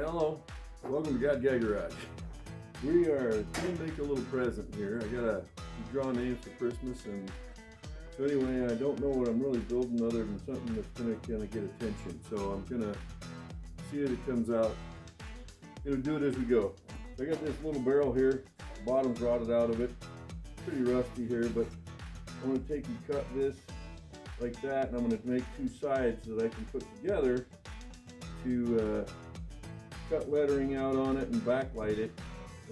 Hello, welcome to God Guy Garage. We are going to make a little present here. I gotta draw names for Christmas, and so anyway, I don't know what I'm really building other than something that's going to kind of get attention. So I'm going to see if it comes out. Gonna do it as we go. So I got this little barrel here. The bottom's rotted out of it. Pretty rusty here, but I'm going to take and cut this like that, and I'm going to make two sides that I can put together to cut lettering out on it and backlight it,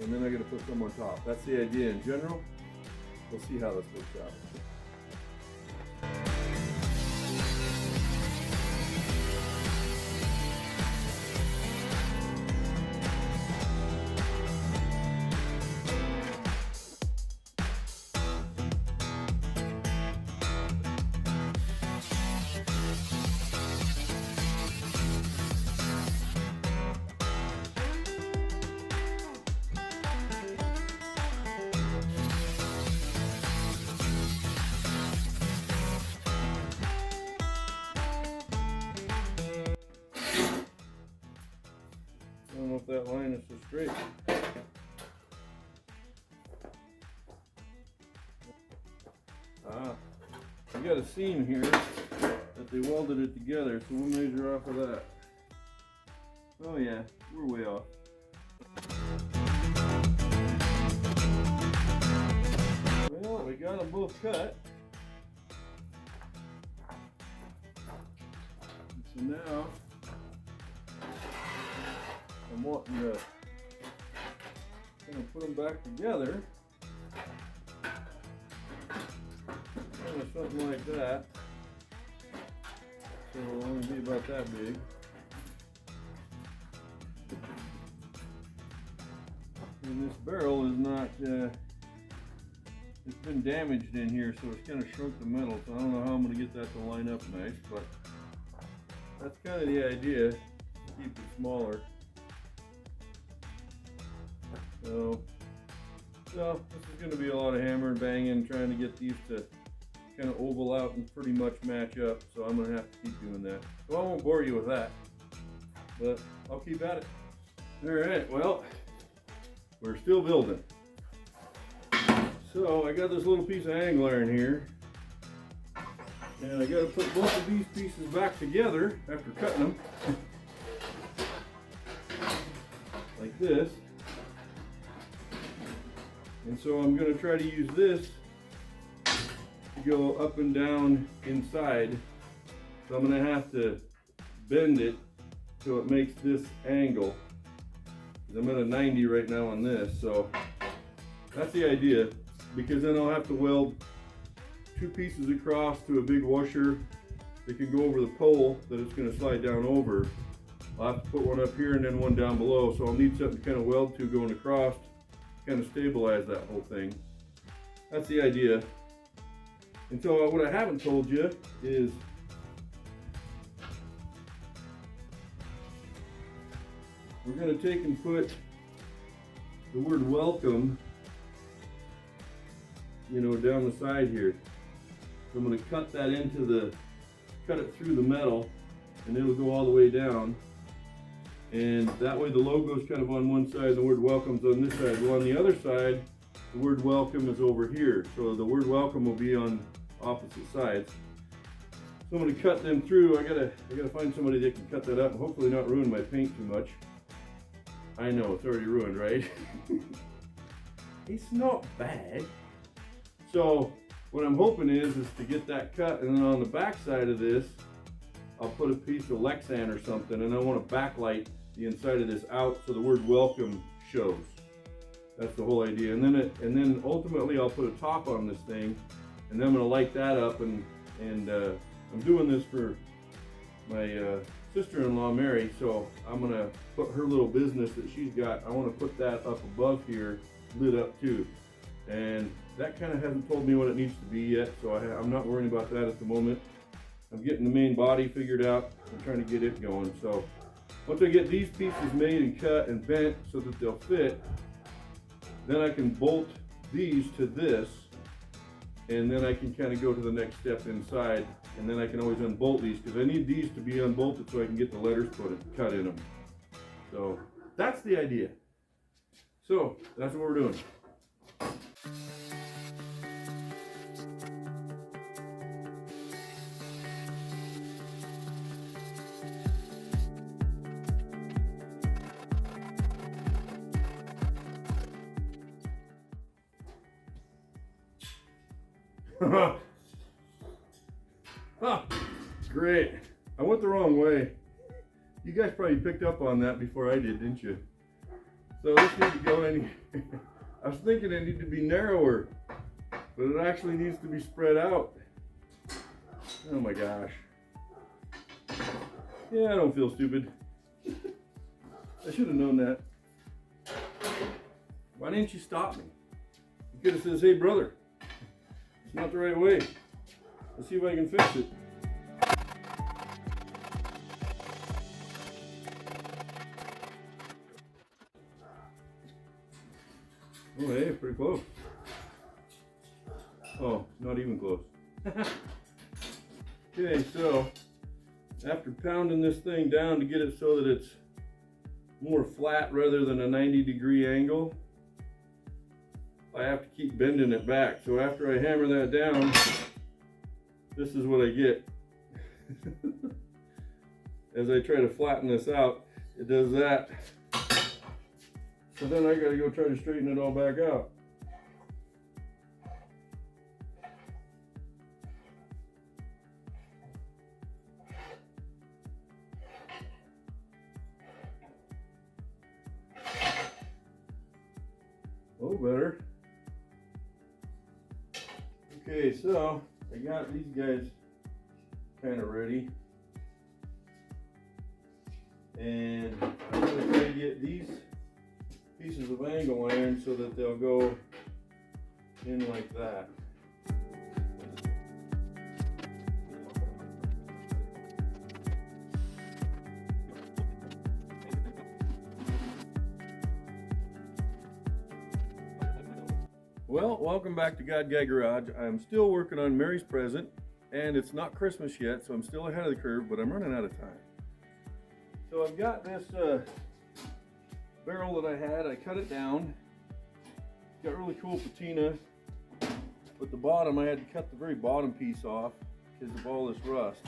and then I'm going to put some on top. That's the idea in general. We'll see how this works out. I don't know if that line is so straight. We got a seam here that they welded it together, so we'll measure off of that. Oh yeah, we're way off. Well, we got them both cut. So now I'm wanting to kind of put them back together, kind of something like that. So it'll only be about that big. And this barrel is not, it's been damaged in here, so it's kind of shrunk the metal. So I don't know how I'm going to get that to line up nice, but that's kind of the idea, keep it smaller. So this is going to be a lot of hammer and banging, trying to get these to kind of oval out and pretty much match up. So I'm going to have to keep doing that. So I won't bore you with that, but I'll keep at it. All right, well, we're still building. So I got this little piece of angle iron here, and I got to put both of these pieces back together after cutting them like this. And so I'm going to try to use this to go up and down inside. So I'm going to have to bend it so it makes this angle. I'm at a 90 right now on this, so that's the idea. Because then I'll have to weld two pieces across to a big washer that can go over the pole that it's going to slide down over. I'll have to put one up here and then one down below, so I'll need something to kind of weld to going across, kind of stabilize that whole thing. That's the idea. And so what I haven't told you is we're going to take and put the word welcome, down the side here. So I'm going to cut that cut it through the metal, and it'll go all the way down. And that way the logo's kind of on one side, the word welcome's on this side. Well, on the other side, the word welcome is over here. So the word welcome will be on opposite sides. So I'm going to cut them through. I gotta find somebody that can cut that up and hopefully not ruin my paint too much. I know, it's already ruined, right? It's not bad. So what I'm hoping is to get that cut, and then on the back side of this, I'll put a piece of Lexan or something, and I want to backlight the inside of this out so the word welcome shows. That's the whole idea. And then ultimately I'll put a top on this thing, and then I'm going to light that up, and I'm doing this for my sister-in-law Mary, so I'm going to put her little business that she's got, I want to put that up above here, lit up too. And that kind of hasn't told me what it needs to be yet, so I'm not worrying about that at the moment. I'm getting the main body figured out. I'm trying to get it going. So once I get these pieces made and cut and bent so that they'll fit, then I can bolt these to this, and then I can kind of go to the next step inside, and then I can always unbolt these, because I need these to be unbolted so I can get the letters cut in them. So that's the idea. So that's what we're doing. Great. I went the wrong way. You guys probably picked up on that before I did, didn't you? So this needs to go in. I was thinking it needed to be narrower, but it actually needs to be spread out. Oh my gosh. Yeah, I don't feel stupid. I should have known that. Why didn't you stop me? You could have said, hey brother, it's not the right way. Let's see if I can fix it. Oh, hey, pretty close. Oh, not even close. Okay, so after pounding this thing down to get it so that it's more flat rather than a 90-degree angle, I have to keep bending it back. So after I hammer that down, this is what I get. As I try to flatten this out, it does that. So then I gotta go try to straighten it all back out. Oh, better. Okay, so I got these guys kind of ready. And I'm gonna try to get these pieces of angle iron so that they'll go in like that. Well, welcome back to God Guy Garage. I'm still working on Mary's present, and it's not Christmas yet, so I'm still ahead of the curve, but I'm running out of time. So I've got this barrel that I had. I cut it down. Got really cool patina, but the bottom, I had to cut the very bottom piece off because of all this rust.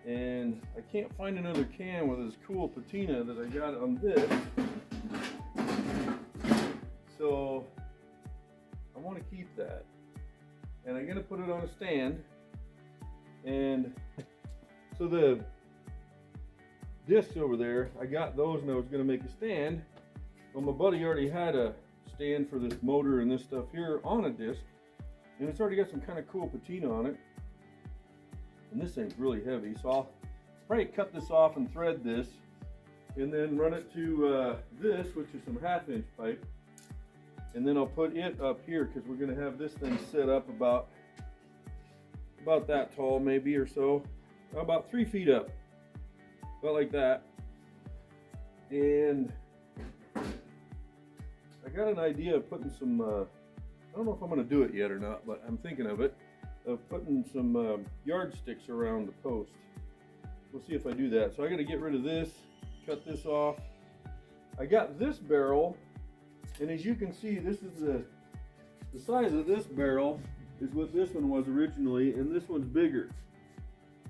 And I can't find another can with this cool patina that I got on this. So I want to keep that. And I'm going to put it on a stand. And so the discs over there, I got those and I was going to make a stand. Well, my buddy already had a stand for this motor and this stuff here on a disc, and it's already got some kind of cool patina on it. And this thing's really heavy, so I'll probably cut this off and thread this, and then run it to this, which is some 1/2-inch pipe, and then I'll put it up here because we're going to have this thing set up about that tall, maybe, or so, about 3 feet up. About like that. And I got an idea of putting some, I don't know if I'm going to do it yet or not, but I'm thinking of it, of putting some yardsticks around the post. We'll see if I do that. So I got to get rid of this, cut this off. I got this barrel, and as you can see, this is the size of this barrel is what this one was originally, and this one's bigger.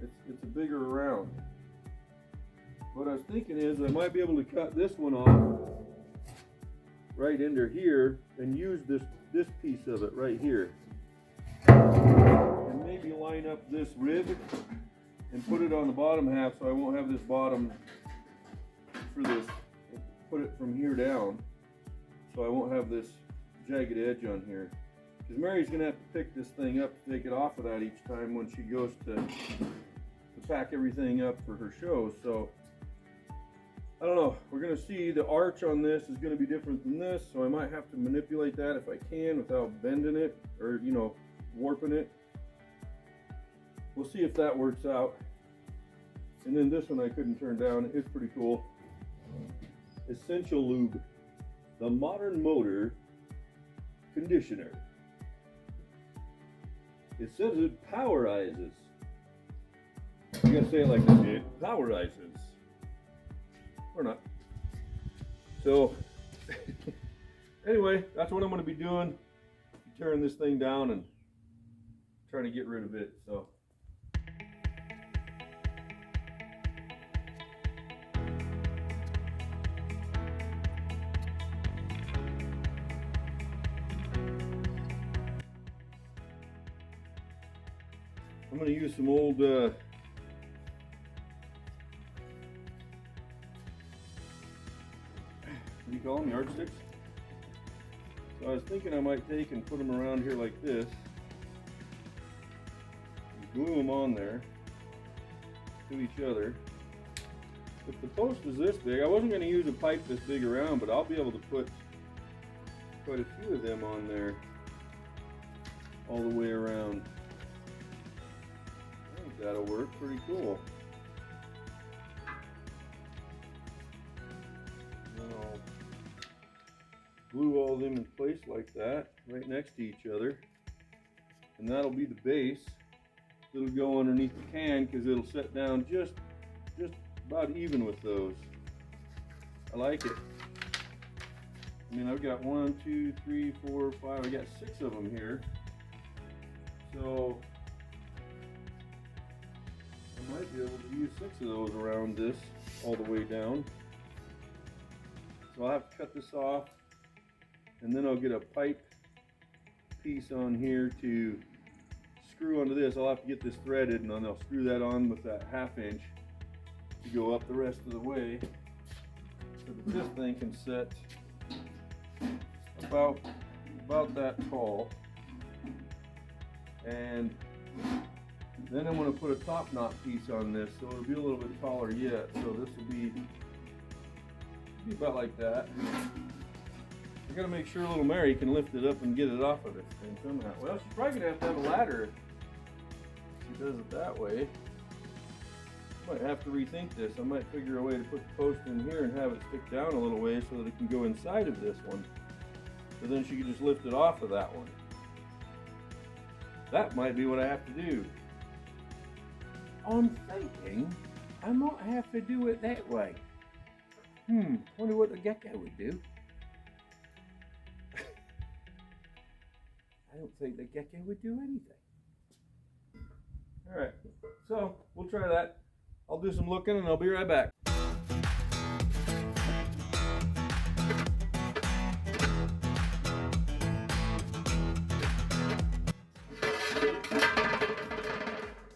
It's a bigger round. What I was thinking is I might be able to cut this one off right under here and use this piece of it right here. And maybe line up this rib and put it on the bottom half so I won't have this bottom for this. Put it from here down so I won't have this jagged edge on here. Because Mary's going to have to pick this thing up to take it off of that each time when she goes to pack everything up for her shows. So I don't know, we're going to see the arch on this is going to be different than this, so I might have to manipulate that if I can without bending it or, you know, warping it. We'll see if that works out. And then this one I couldn't turn down, it's pretty cool. Essential Lube, the modern motor conditioner. It says it powerizes. You gotta say it like this, it powerizes. Or not. So anyway, that's what I'm going to be doing, tearing this thing down and trying to get rid of it. So I'm going to use some old what do you call them, yardsticks? So I was thinking I might take and put them around here like this, glue them on there to each other. If the post is this big, I wasn't going to use a pipe this big around, but I'll be able to put quite a few of them on there all the way around. I think that'll work pretty cool. I'll glue all of them in place like that, right next to each other, and that'll be the base. It'll go underneath the can because it'll set down just about even with those. I like it. I mean, I've got 1, 2, 3, 4, 5. I got 6 of them here. So I might be able to use 6 of those around this all the way down. So I'll have to cut this off, and then I'll get a pipe piece on here to screw onto this. I'll have to get this threaded, and then I'll screw that on with that 1/2 inch to go up the rest of the way, so that this thing can set about that tall. And then I'm going to put a top knot piece on this, so it'll be a little bit taller yet. So this will be about like that. I gotta make sure little Mary can lift it up and get it off of this thing somehow. Well, she's probably gonna have to have a ladder if she does it that way. Might have to rethink this. I might figure a way to put the post in here and have it stick down a little way so that it can go inside of this one. So then she can just lift it off of that one. That might be what I have to do. I'm thinking I might have to do it that way. Wonder what the gecko would do. I don't think the gecko would do anything. Alright, so we'll try that. I'll do some looking and I'll be right back.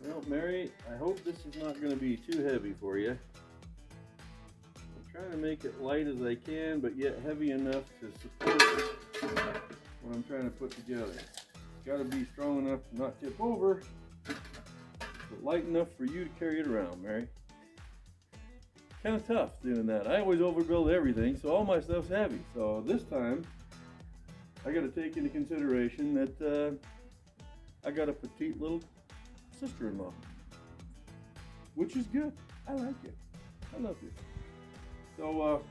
Well, Mary, I hope this is not going to be too heavy for you. I'm trying to make it light as I can, but yet heavy enough to support what I'm trying to put together. It's got to be strong enough to not tip over, but light enough for you to carry it around, Mary. Kind of tough doing that. I always overbuild everything, so all my stuff's heavy. So this time, I got to take into consideration that I got a petite little sister-in-law, which is good. I like it. I love it. So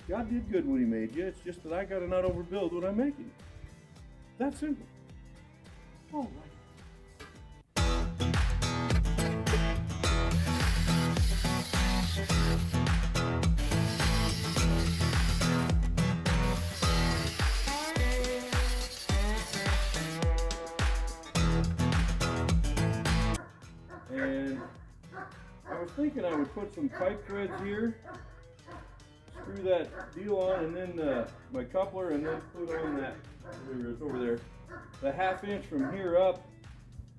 God did good when He made you. It's just that I got to not overbuild what I'm making. That simple. All right. And I was thinking I would put some pipe threads here, screw that deal on, and then my coupler, and then put on that, it's over there, the 1/2 inch from here up,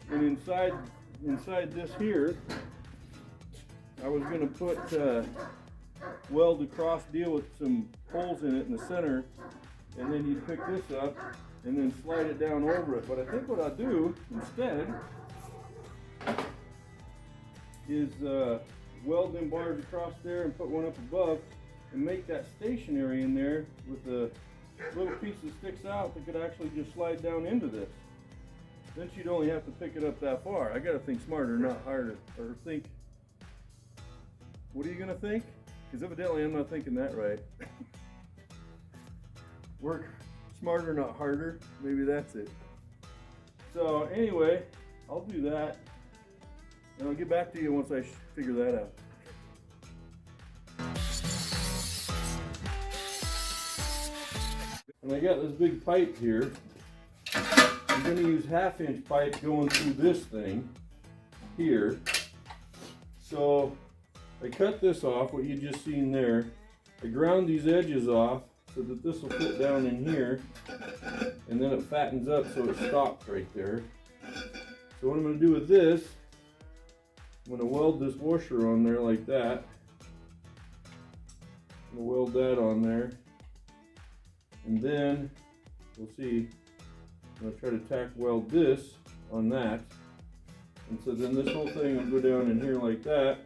and inside this here, I was going to put weld across deal with some holes in it in the center, and then you pick this up and then slide it down over it. But I think what I'll do instead is weld them bars across there and put one up above and make that stationary in there with a little piece that sticks out that could actually just slide down into this. Then she'd only have to pick it up that far. I gotta think smarter, not harder, or think, what are you gonna think? Because evidently I'm not thinking that right. Work smarter, not harder. Maybe that's it. So anyway, I'll do that. And I'll get back to you once I figure that out. And I got this big pipe here. I'm going to use 1/2-inch pipe going through this thing here. So I cut this off, what you just seen there. I ground these edges off so that this will fit down in here, and then it fattens up so it stops right there. So what I'm going to do with this, I'm going to weld this washer on there like that. I'm going to weld that on there, and then we'll see. I'm going to try to tack weld this on that, and so then this whole thing will go down in here like that.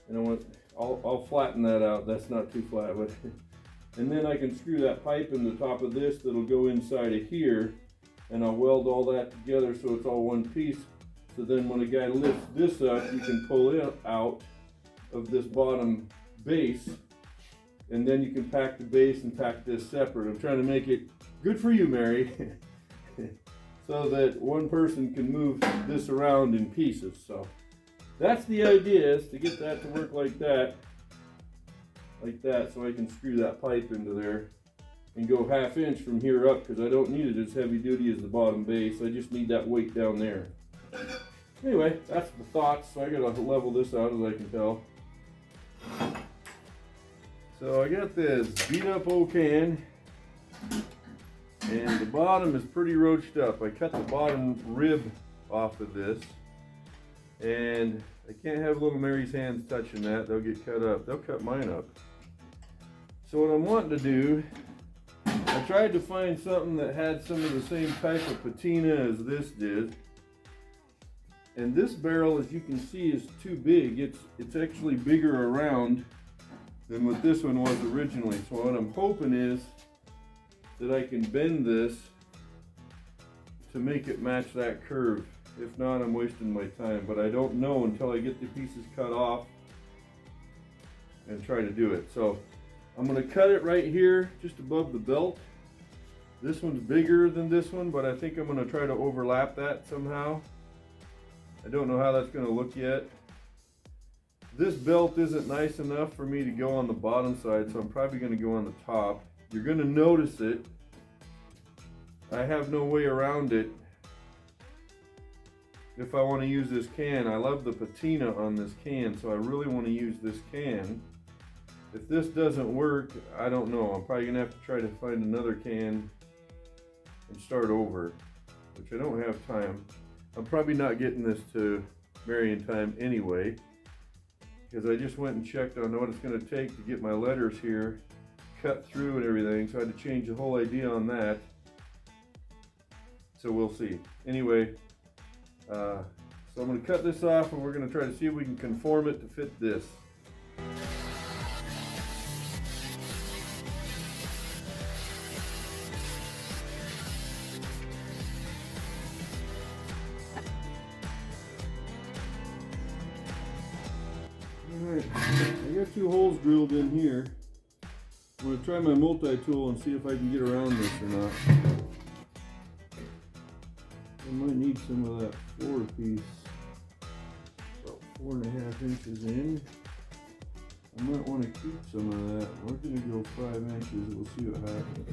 And I'll flatten that out. That's not too flat, but and then I can screw that pipe in the top of this that'll go inside of here, and I'll weld all that together so it's all one piece. So then when a guy lifts this up, you can pull it out of this bottom base, and then you can pack the base and pack this separate. I'm trying to make it good for you, Mary, so that one person can move this around in pieces. So that's the idea, is to get that to work like that, so I can screw that pipe into there and go 1/2 inch from here up, because I don't need it as heavy duty as the bottom base. I just need that weight down there. Anyway, that's the thoughts. So I gotta level this out, as I can tell. So I got this beat up old can, and the bottom is pretty roached up. I cut the bottom rib off of this, and I can't have little Mary's hands touching that. They'll get cut up. They'll cut mine up. So what I'm wanting to do, I tried to find something that had some of the same type of patina as this did. And this barrel, as you can see, is too big. It's actually bigger around than what this one was originally. So what I'm hoping is that I can bend this to make it match that curve. If not, I'm wasting my time, but I don't know until I get the pieces cut off and try to do it. So I'm going to cut it right here, just above the belt. This one's bigger than this one, but I think I'm going to try to overlap that somehow. I don't know how that's going to look yet. This belt isn't nice enough for me to go on the bottom side, so I'm probably going to go on the top. You're going to notice it. I have no way around it. If I want to use this can, I love the patina on this can, so I really want to use this can. If this doesn't work, I don't know. I'm probably going to have to try to find another can and start over, which I don't have time. I'm probably not getting this to Mary in time anyway, because I just went and checked on what it's going to take to get my letters here cut through and everything, so I had to change the whole idea on that. So we'll see. Anyway, so I'm going to cut this off, and we're going to try to see if we can conform it to fit this. Alright, I got 2 holes drilled in here. I'm going to try my multi-tool and see if I can get around this or not. I might need some of that 4-piece, about 4.5 inches in. I might want to keep some of that. We're going to go 5 inches. We'll see what happens.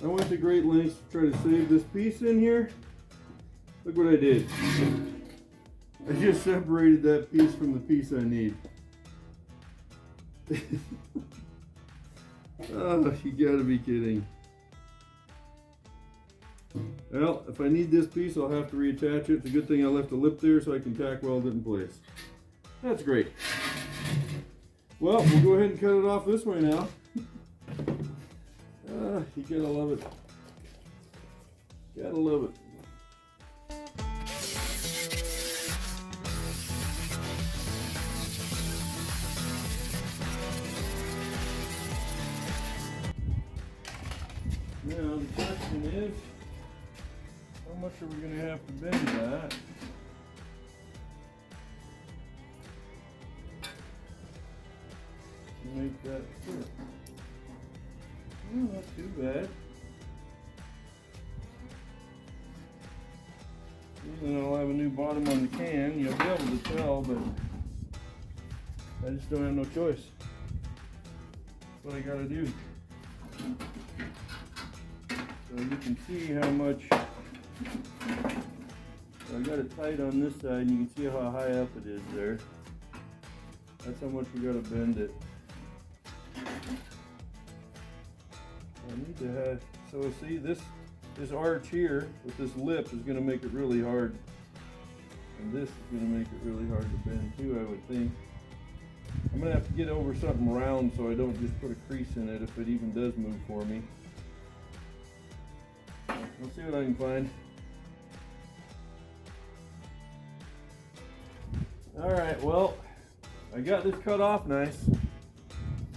I went to great lengths to try to save this piece in here. Look what I did. I just separated that piece from the piece I need. Oh, you gotta be kidding. Well, if I need this piece, I'll have to reattach it. It's a good thing I left a lip there so I can tack weld it in place. That's great. Well, we'll go ahead and cut it off this way now. You gotta love it. Gotta love it. Now the question is, how much are we going to have to bend that? To make that fit. Well, not too bad. then I'll have a new bottom on the can. You'll be able to tell, but I just don't have no choice. That's what I gotta do. So you can see how much, I got it tight on this side, and you can see how high up it is there. That's how much we gotta bend it. I need to have, so see this arch here with this lip is gonna make it really hard. And this is gonna make it really hard to bend too, I would think. I'm gonna have to get over something round so I don't just put a crease in it if it even does move for me. Let's see what I can find. Alright, well, I got this cut off nice.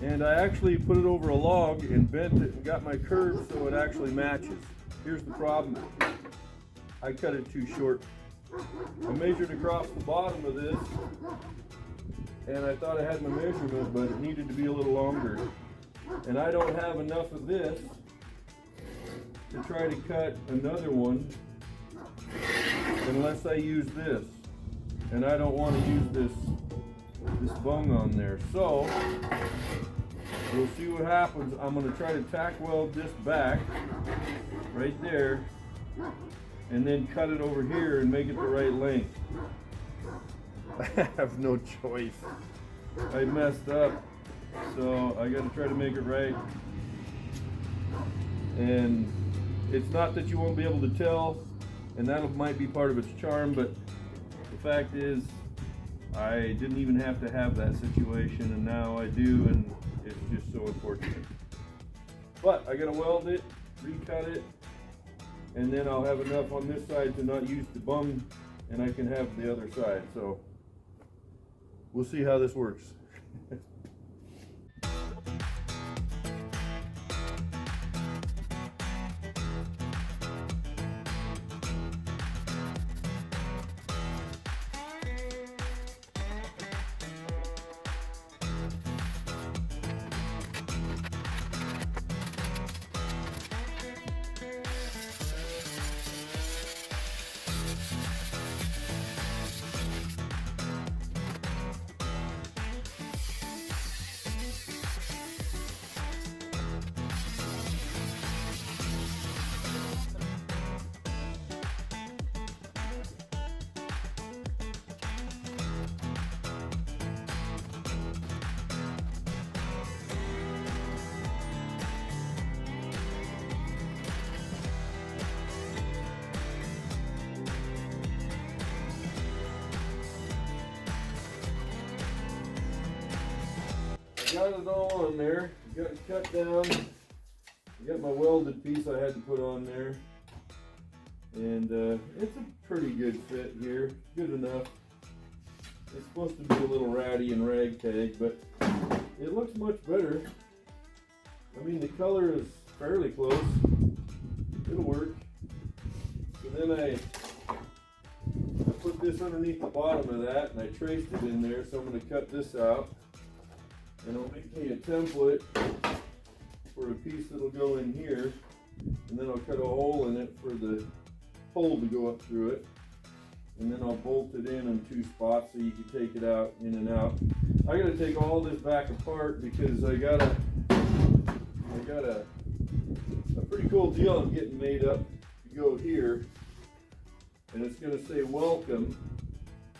And I actually put it over a log and bent it and got my curve so it actually matches. Here's the problem. I cut it too short. I measured across the bottom of this and I thought I had my measurement, but it needed to be a little longer. And I don't have enough of this to try to cut another one unless I use this. And I don't want to use this bung on there. So we'll see what happens. I'm going to try to tack weld this back right there and then cut it over here and make it the right length. I have no choice. I messed up, so I got to try to make it right. And it's not that you won't be able to tell, and that might be part of its charm, but the fact is I didn't even have to have that situation, and now I do, and it's just so unfortunate. But I gotta weld it, recut it, and then I'll have enough on this side to not use the bung, and I can have the other side. So we'll see how this works. Got it all on there, got it cut down. I got my welded piece I had to put on there. And it's a pretty good fit here, good enough. It's supposed to be a little ratty and ragtag, but it looks much better. I mean, the color is fairly close. It'll work. So then I put this underneath the bottom of that and I traced it in there, so I'm going to cut this out. And it'll make me a template for a piece that'll go in here, and then I'll cut a hole in it for the hole to go up through it, and then I'll bolt it in 2 spots so you can take it out, in and out. I gotta take all this back apart because I got a pretty cool deal I'm getting made up to go here, and it's gonna say welcome,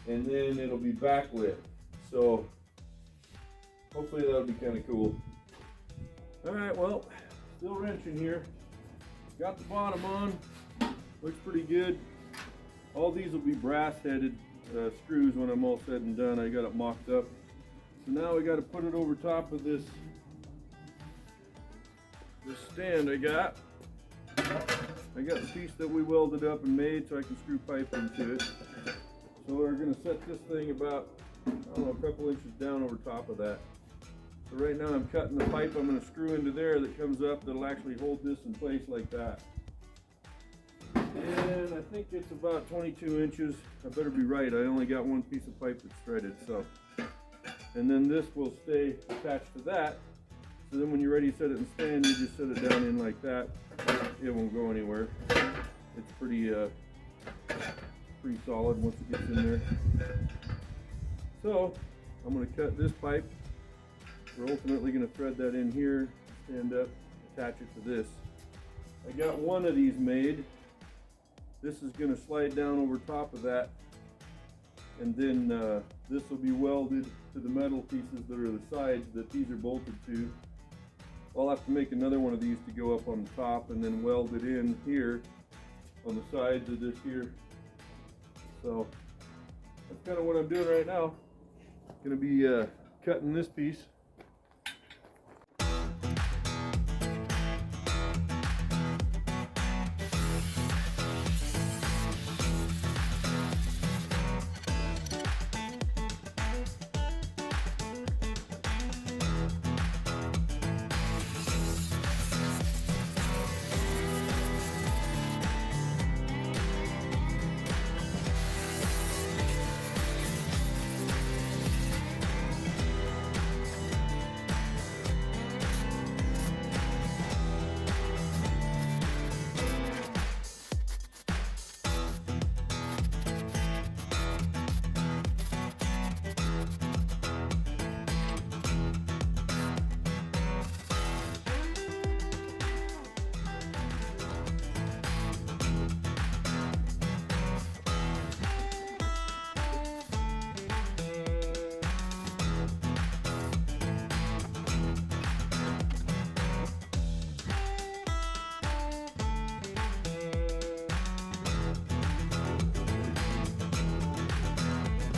and then it'll be backlit. So hopefully that'll be kind of cool. Alright, well, still wrenching here. Got the bottom on. Looks pretty good. All these will be brass-headed screws when I'm all said and done. I got it mocked up. So now I got to put it over top of this stand I got. I got the piece that we welded up and made so I can screw pipe into it. So we're going to set this thing about, I don't know, a couple inches down over top of that. So right now I'm cutting the pipe I'm going to screw into there that comes up that'll actually hold this in place like that. And I think it's about 22 inches. I better be right. I only got one piece of pipe that's threaded. So, and then this will stay attached to that. So then when you're ready to set it in stand, you just set it down in like that. It won't go anywhere. It's pretty pretty solid once it gets in there. So I'm going to cut this pipe. We're ultimately going to thread that in here, stand up, attach it to this. I got one of these made. This is going to slide down over top of that, and then this will be welded to the metal pieces that are the sides that these are bolted to. I'll have to make another one of these to go up on the top and then weld it in here on the sides of this here. So that's kind of what I'm doing right now. Going to be cutting this piece.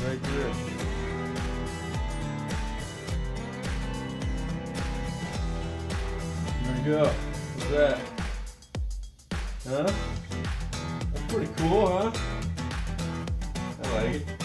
Right there. There we go. What's that? Huh? That's pretty cool, huh? I like it.